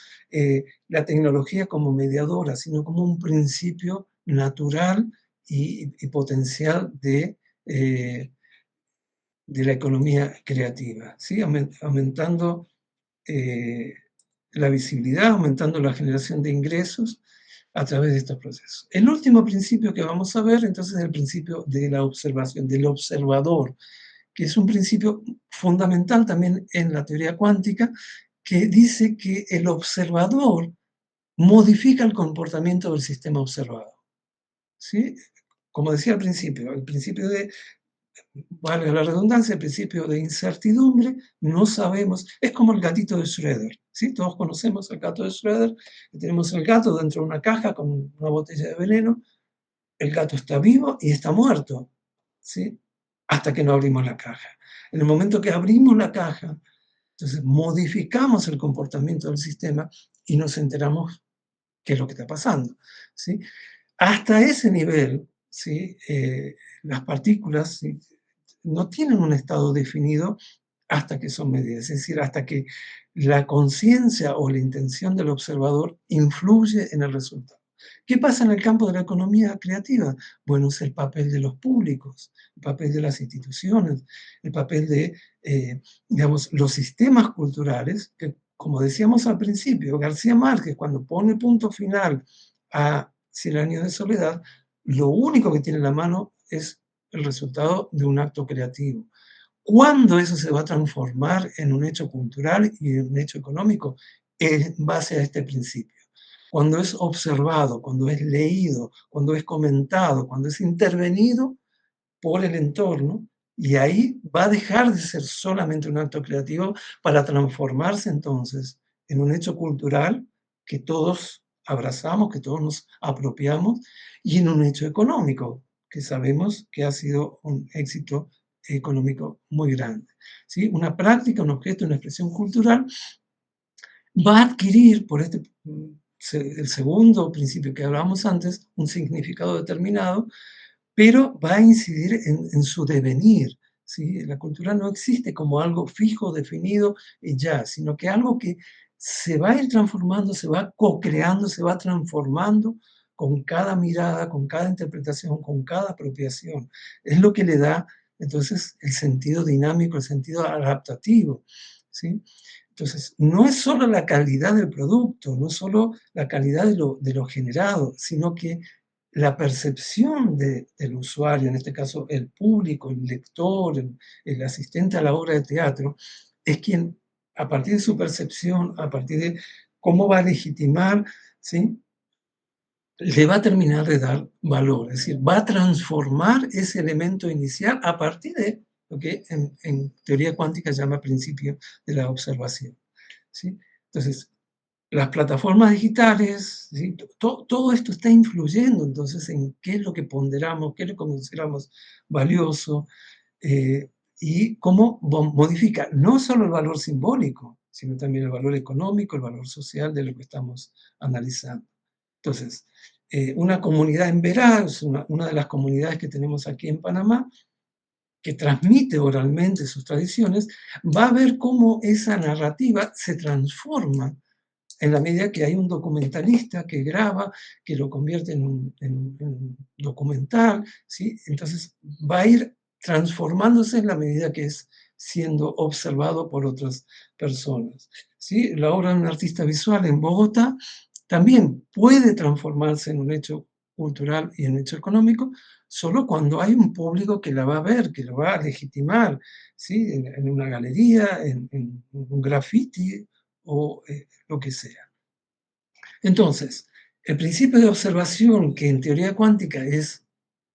S1: la tecnología como mediadora, sino como un principio natural y potencial de la economía creativa, ¿sí? Aumentando eh, la visibilidad, aumentando la generación de ingresos a través de estos procesos. El último principio que vamos a ver, entonces, es el principio de la observación, del observador, que es un principio fundamental también en la teoría cuántica, que dice que el observador modifica el comportamiento del sistema observado, ¿sí? Como decía al principio, el principio de, valga la redundancia, el principio de incertidumbre, no sabemos, es como el gatito de Schrödinger, ¿sí? Todos conocemos al gato de Schrödinger, tenemos el gato dentro de una caja con una botella de veneno, el gato está vivo y está muerto, ¿sí? Hasta que no abrimos la caja. En el momento que abrimos la caja, entonces modificamos el comportamiento del sistema y nos enteramos qué es lo que está pasando, ¿sí? Hasta ese nivel, ¿sí? Las partículas, ¿sí? No tienen un estado definido hasta que son medidas, es decir, hasta que la conciencia o la intención del observador influye en el resultado. ¿Qué pasa en el campo de la economía creativa? Bueno, es el papel de los públicos, el papel de las instituciones, el papel de, digamos, los sistemas culturales, que como decíamos al principio, García Márquez, cuando pone punto final a Cien años de soledad, lo único que tiene en la mano es el resultado de un acto creativo. ¿Cuándo eso se va a transformar en un hecho cultural y en un hecho económico? En base a este principio. Cuando es observado, cuando es leído, cuando es comentado, cuando es intervenido por el entorno, y ahí va a dejar de ser solamente un acto creativo para transformarse entonces en un hecho cultural que todos abrazamos, que todos nos apropiamos, y en un hecho económico, que sabemos que ha sido un éxito económico muy grande, ¿sí? Una práctica, un objeto, una expresión cultural va a adquirir, por este, el segundo principio que hablábamos antes, un significado determinado, pero va a incidir en su devenir, ¿sí? La cultura no existe como algo fijo, definido y ya, sino que algo que se va a ir transformando, se va co-creando, se va transformando con cada mirada, con cada interpretación, con cada apropiación. Es lo que le da, entonces, el sentido dinámico, el sentido adaptativo, ¿sí? Entonces, no es solo la calidad del producto, no es solo la calidad de lo generado, sino que la percepción del usuario, en este caso el público, el lector, el asistente a la obra de teatro, es quien, a partir de su percepción, a partir de cómo va a legitimar, ¿sí? Le va a terminar de dar valor, es decir, va a transformar ese elemento inicial a partir de lo que en teoría cuántica se llama principio de la observación, ¿sí? Entonces, las plataformas digitales, ¿sí? Todo esto está influyendo entonces en qué es lo que ponderamos, qué es lo que consideramos valioso, y cómo modifica no solo el valor simbólico, sino también el valor económico, el valor social de lo que estamos analizando. Entonces, una comunidad en Verá, es una de las comunidades que tenemos aquí en Panamá, que transmite oralmente sus tradiciones, va a ver cómo esa narrativa se transforma en la medida que hay un documentalista que graba, que lo convierte en documental, ¿sí? Entonces va a ir transformándose en la medida que es siendo observado por otras personas, ¿sí? La obra de un artista visual en Bogotá también puede transformarse en un hecho cultural y en un hecho económico, solo cuando hay un público que la va a ver, que lo va a legitimar, ¿sí? En una galería, en un graffiti o lo que sea. Entonces, el principio de observación, que en teoría cuántica es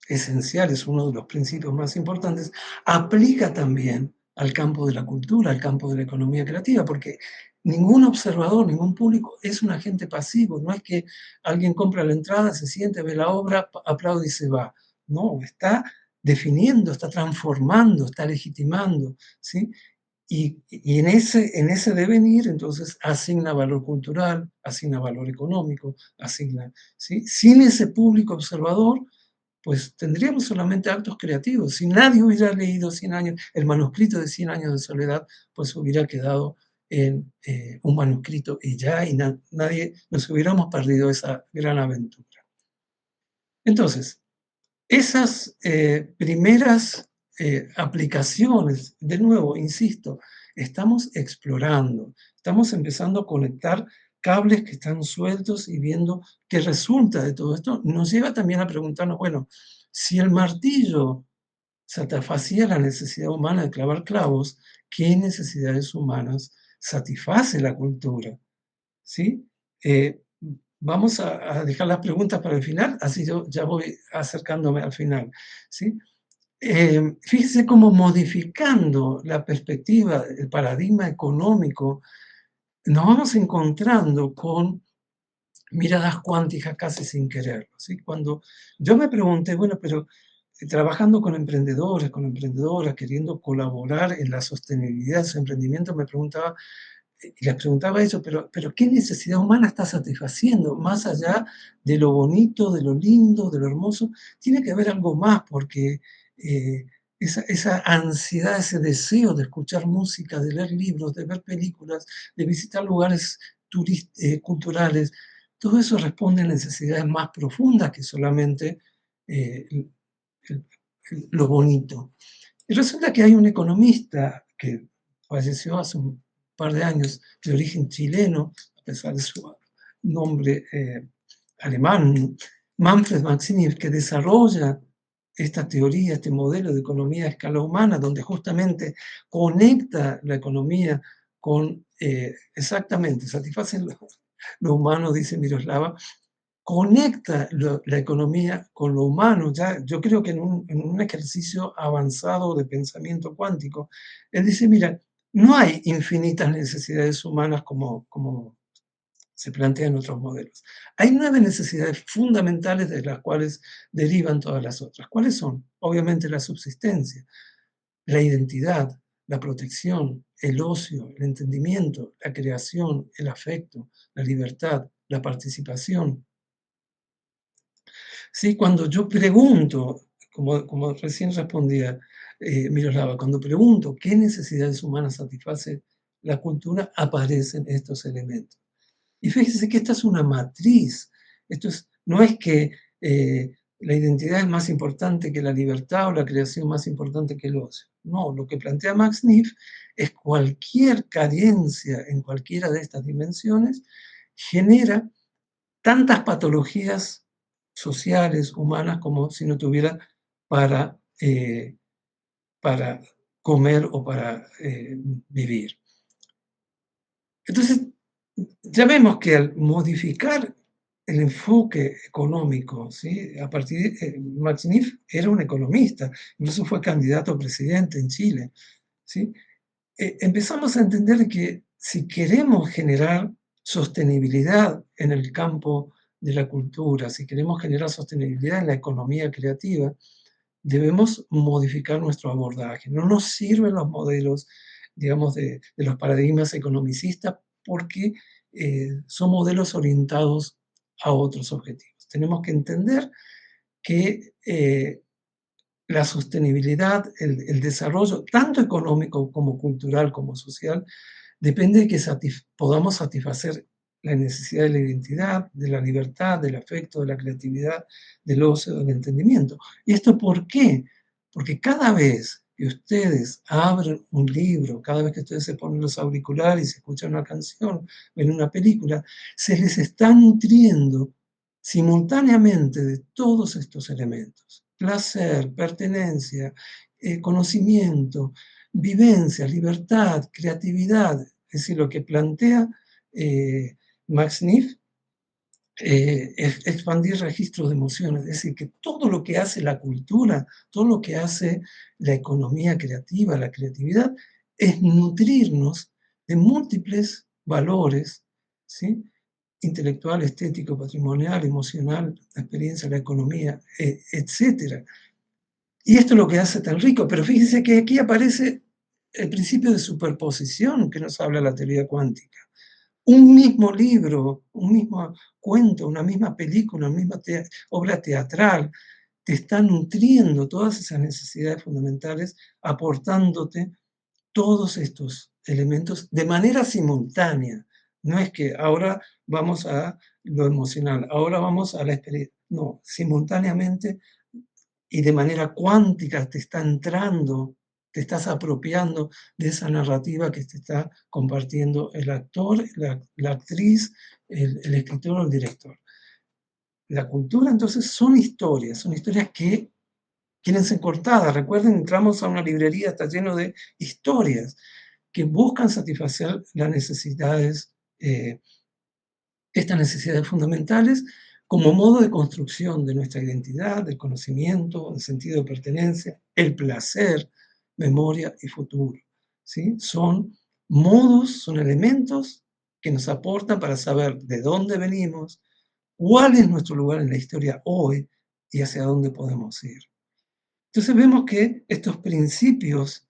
S1: esencial, es uno de los principios más importantes, aplica también al campo de la cultura, al campo de la economía creativa, porque ningún observador, ningún público es un agente pasivo, no es que alguien compra la entrada, se siente, ve la obra, aplaude y se va. No, está definiendo, está transformando, está legitimando, ¿sí? Y en ese devenir, entonces, asigna valor cultural, asigna valor económico, asigna, ¿sí? Sin ese público observador, pues tendríamos solamente actos creativos. Si nadie hubiera leído 100 años, el manuscrito de 100 años de soledad, pues hubiera quedado en un manuscrito y ya, y nadie nos hubiéramos perdido esa gran aventura. Entonces, esas primeras aplicaciones, de nuevo, insisto, estamos explorando, estamos empezando a conectar cables que están sueltos y viendo qué resulta de todo esto. Nos lleva también a preguntarnos, bueno, si el martillo satisfacía la necesidad humana de clavar clavos, ¿qué necesidades humanas satisface la cultura? ¿Sí? Vamos a dejar las preguntas para el final, así yo ya voy acercándome al final, ¿sí? Fíjese cómo modificando la perspectiva, el paradigma económico, nos vamos encontrando con miradas cuánticas casi sin quererlo, ¿sí? Cuando yo me pregunté, bueno, pero trabajando con emprendedores, con emprendedoras, queriendo colaborar en la sostenibilidad de su emprendimiento, me preguntaba, y les preguntaba eso, pero ¿qué necesidad humana está satisfaciendo? Más allá de lo bonito, de lo lindo, de lo hermoso, tiene que haber algo más, porque esa ansiedad, ese deseo de escuchar música, de leer libros, de ver películas, de visitar lugares culturales, todo eso responde a necesidades más profundas que solamente eh, el- el- lo bonito. Y resulta que hay un economista que falleció hace un par de años, de origen chileno, a pesar de su nombre alemán, Manfred Maximin, que desarrolla esta teoría, este modelo de economía a escala humana, donde justamente conecta la economía con, exactamente, satisface lo humano, dice Miroslava, conecta la economía con lo humano. Ya, yo creo que en un ejercicio avanzado de pensamiento cuántico, él dice, mira, no hay infinitas necesidades humanas como se plantea en otros modelos. Hay 9 necesidades fundamentales de las cuales derivan todas las otras. ¿Cuáles son? Obviamente la subsistencia, la identidad, la protección, el ocio, el entendimiento, la creación, el afecto, la libertad, la participación. Sí, cuando yo pregunto, como recién respondía Miroslava, cuando pregunto qué necesidades humanas satisface la cultura, aparecen estos elementos. Y fíjese que esta es una matriz. No es que la identidad es más importante que la libertad o la creación más importante que el ocio. No, lo que plantea Max Neff es cualquier carencia en cualquiera de estas dimensiones genera tantas patologías sociales, humanas, como si no tuviera para, para comer o para vivir. Entonces, ya vemos que al modificar el enfoque económico, ¿sí? A partir de, Max Neff era un economista, incluso fue candidato a presidente en Chile, ¿sí? Empezamos a entender que si queremos generar sostenibilidad en el campo de la cultura, si queremos generar sostenibilidad en la economía creativa, debemos modificar nuestro abordaje. No nos sirven los modelos, digamos, de los paradigmas economicistas porque son modelos orientados a otros objetivos. Tenemos que entender que la sostenibilidad, el desarrollo, tanto económico como cultural como social, depende de que podamos satisfacer la necesidad de la identidad, de la libertad, del afecto, de la creatividad, del ocio, del entendimiento. ¿Y esto por qué? Porque cada vez que ustedes abren un libro, cada vez que ustedes se ponen los auriculares y se escuchan una canción, ven una película, se les está nutriendo simultáneamente de todos estos elementos. Placer, pertenencia, conocimiento, vivencia, libertad, creatividad. Es decir, lo que plantea Max Neff es expandir registros de emociones. Es decir, que todo lo que hace la cultura, todo lo que hace la economía creativa, la creatividad, es nutrirnos de múltiples valores, ¿sí? Intelectual, estético, patrimonial, emocional, la experiencia, la economía, etc. Y esto es lo que hace tan rico. Pero fíjense que aquí aparece el principio de superposición que nos habla la teoría cuántica. Un mismo libro, un mismo cuento, una misma película, una misma obra teatral, te está nutriendo todas esas necesidades fundamentales, aportándote todos estos elementos de manera simultánea. No es que ahora vamos a lo emocional, ahora vamos a la experiencia. No, simultáneamente y de manera cuántica te está entrando, te estás apropiando de esa narrativa que te está compartiendo el actor, la actriz, el escritor o el director. La cultura entonces son historias que quieren ser cortadas. Recuerden, entramos a una librería, está lleno de historias que buscan satisfacer las necesidades, estas necesidades fundamentales como modo de construcción de nuestra identidad, del conocimiento, del sentido de pertenencia, el placer, memoria y futuro. ¿Sí? Son modos, son elementos que nos aportan para saber de dónde venimos, cuál es nuestro lugar en la historia hoy y hacia dónde podemos ir. Entonces vemos que estos principios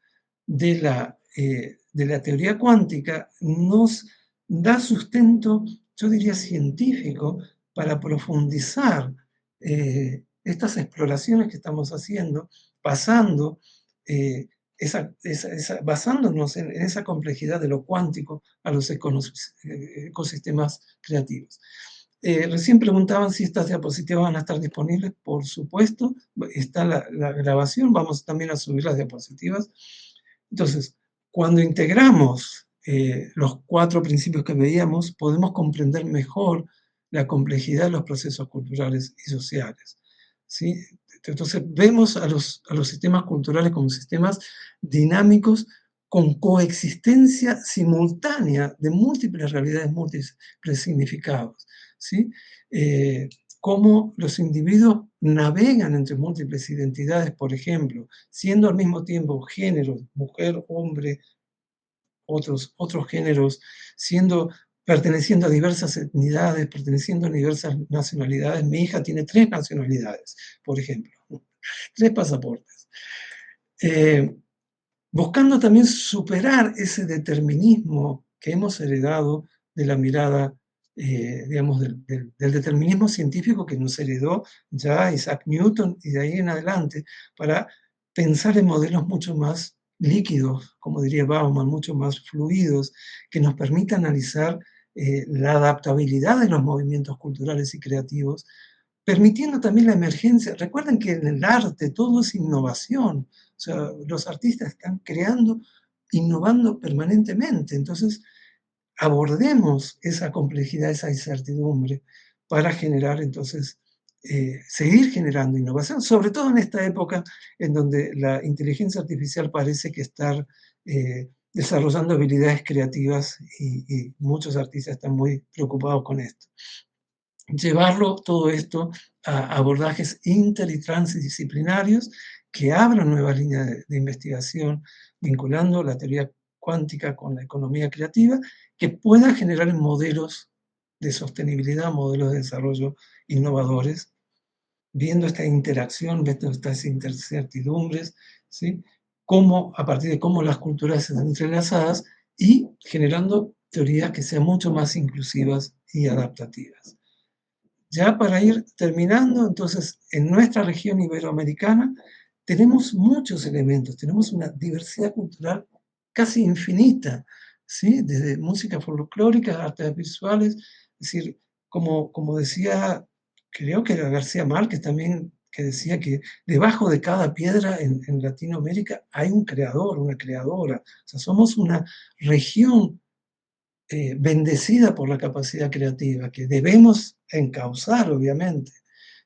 S1: de la teoría cuántica nos da sustento, yo diría científico, para profundizar estas exploraciones que estamos haciendo, pasando, basándonos en esa complejidad de lo cuántico a los ecosistemas creativos. Recién preguntaban si estas diapositivas van a estar disponibles. Por supuesto, está la grabación, vamos también a subir las diapositivas. Entonces, cuando integramos los 4 principios que veíamos, podemos comprender mejor la complejidad de los procesos culturales y sociales. ¿Sí? Entonces, vemos a los sistemas culturales como sistemas dinámicos con coexistencia simultánea de múltiples realidades, múltiples significados. ¿Sí? Cómo los individuos navegan entre múltiples identidades, por ejemplo, siendo al mismo tiempo géneros, mujer, hombre, otros géneros, perteneciendo a diversas etnidades, perteneciendo a diversas nacionalidades. Mi hija tiene 3 nacionalidades, por ejemplo, 3 pasaportes. Buscando también superar ese determinismo que hemos heredado de la mirada, digamos, del determinismo científico que nos heredó ya Isaac Newton y de ahí en adelante, para pensar en modelos mucho más líquidos, como diría Bauman, mucho más fluidos, que nos permita analizar la adaptabilidad de los movimientos culturales y creativos, permitiendo también la emergencia. Recuerden que en el arte todo es innovación, o sea, los artistas están creando, innovando permanentemente. Entonces, abordemos esa complejidad, esa incertidumbre para generar entonces, seguir generando innovación, sobre todo en esta época en donde la inteligencia artificial parece que estar desarrollando habilidades creativas y muchos artistas están muy preocupados con esto. Llevarlo todo esto a abordajes inter y transdisciplinarios que abran nuevas líneas de investigación, vinculando la teoría cuántica con la economía creativa, que puedan generar modelos de sostenibilidad, modelos de desarrollo innovadores, viendo esta interacción, viendo estas incertidumbres, ¿sí? A partir de cómo las culturas están entrelazadas y generando teorías que sean mucho más inclusivas y adaptativas. Ya para ir terminando, entonces, en nuestra región iberoamericana tenemos muchos elementos, tenemos una diversidad cultural casi infinita, ¿sí? Desde música folclórica, artes visuales, Es decir, como decía, creo que era García Márquez también, que decía que debajo de cada piedra en Latinoamérica hay un creador, una creadora. O sea, somos una región bendecida por la capacidad creativa, que debemos encauzar, obviamente,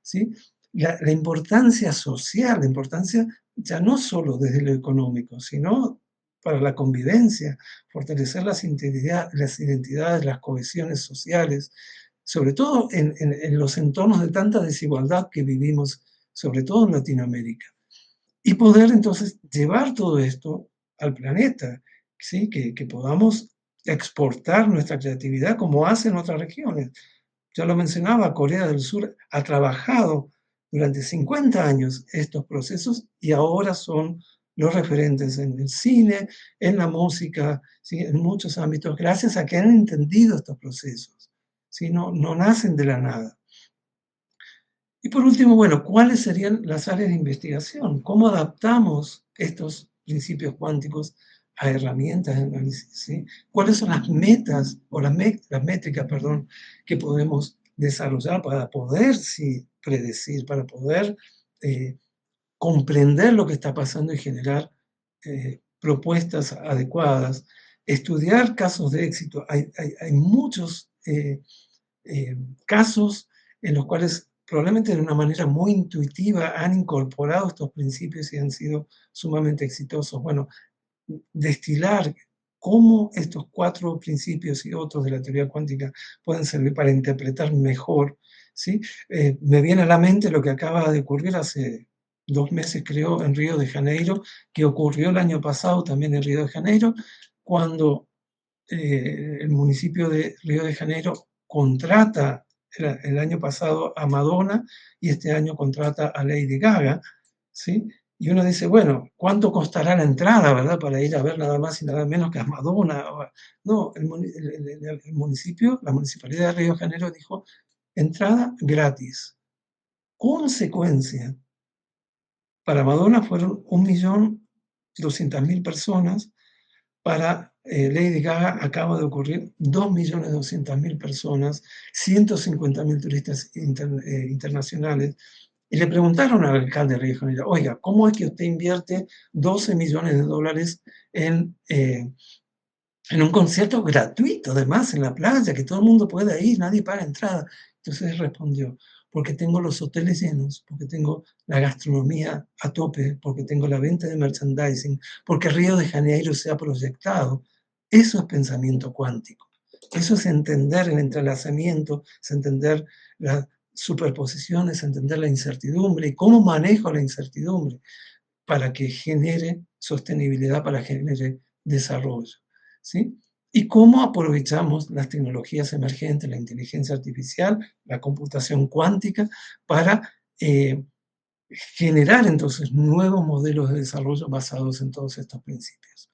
S1: ¿sí? La importancia social, la importancia ya no solo desde lo económico, sino para la convivencia, fortalecer las identidades, las cohesiones sociales, sobre todo en los entornos de tanta desigualdad que vivimos, sobre todo en Latinoamérica. Y poder entonces llevar todo esto al planeta, ¿sí? Que podamos exportar nuestra creatividad como hacen otras regiones. Ya lo mencionaba, Corea del Sur ha trabajado durante 50 años estos procesos y ahora son los referentes en el cine, en la música, ¿sí? En muchos ámbitos, gracias a que han entendido estos procesos. ¿Sí? No nacen de la nada. Y por último, bueno, ¿cuáles serían las áreas de investigación? ¿Cómo adaptamos estos principios cuánticos a herramientas de análisis? ¿Sí? ¿Cuáles son las metas o las métricas, perdón, que podemos desarrollar para poder sí, predecir, para poder eh, comprender lo que está pasando y generar propuestas adecuadas? Estudiar casos de éxito. Hay muchos casos en los cuales probablemente de una manera muy intuitiva han incorporado estos principios y han sido sumamente exitosos. Bueno, destilar cómo estos 4 principios y otros de la teoría cuántica pueden servir para interpretar mejor, ¿sí? Me viene a la mente lo que acaba de ocurrir hace 2 meses, creo, en Río de Janeiro, que ocurrió el año pasado también en Río de Janeiro, cuando el municipio de Río de Janeiro contrata el año pasado a Madonna y este año contrata a Lady Gaga, ¿sí? Y uno dice, bueno, ¿cuánto costará la entrada, verdad? Para ir a ver nada más y nada menos que a Madonna. No, el municipio, la municipalidad de Río de Janeiro dijo, entrada gratis. Consecuencia, para Madonna fueron 1.200.000 personas, para Lady Gaga acaba de ocurrir 2.200.000 personas, 150.000 turistas internacionales. Y le preguntaron al alcalde de Río de Janeiro, oiga, ¿cómo es que usted invierte 12 millones de dólares en un concierto gratuito, además, en la playa, que todo el mundo pueda ir, nadie paga entrada? Entonces él respondió, porque tengo los hoteles llenos, porque tengo la gastronomía a tope, porque tengo la venta de merchandising, porque Río de Janeiro se ha proyectado. Eso es pensamiento cuántico. Eso es entender el entrelazamiento, es entender las superposiciones, entender la incertidumbre y cómo manejo la incertidumbre para que genere sostenibilidad, para que genere desarrollo, ¿sí? Y cómo aprovechamos las tecnologías emergentes, la inteligencia artificial, la computación cuántica, para generar entonces nuevos modelos de desarrollo basados en todos estos principios.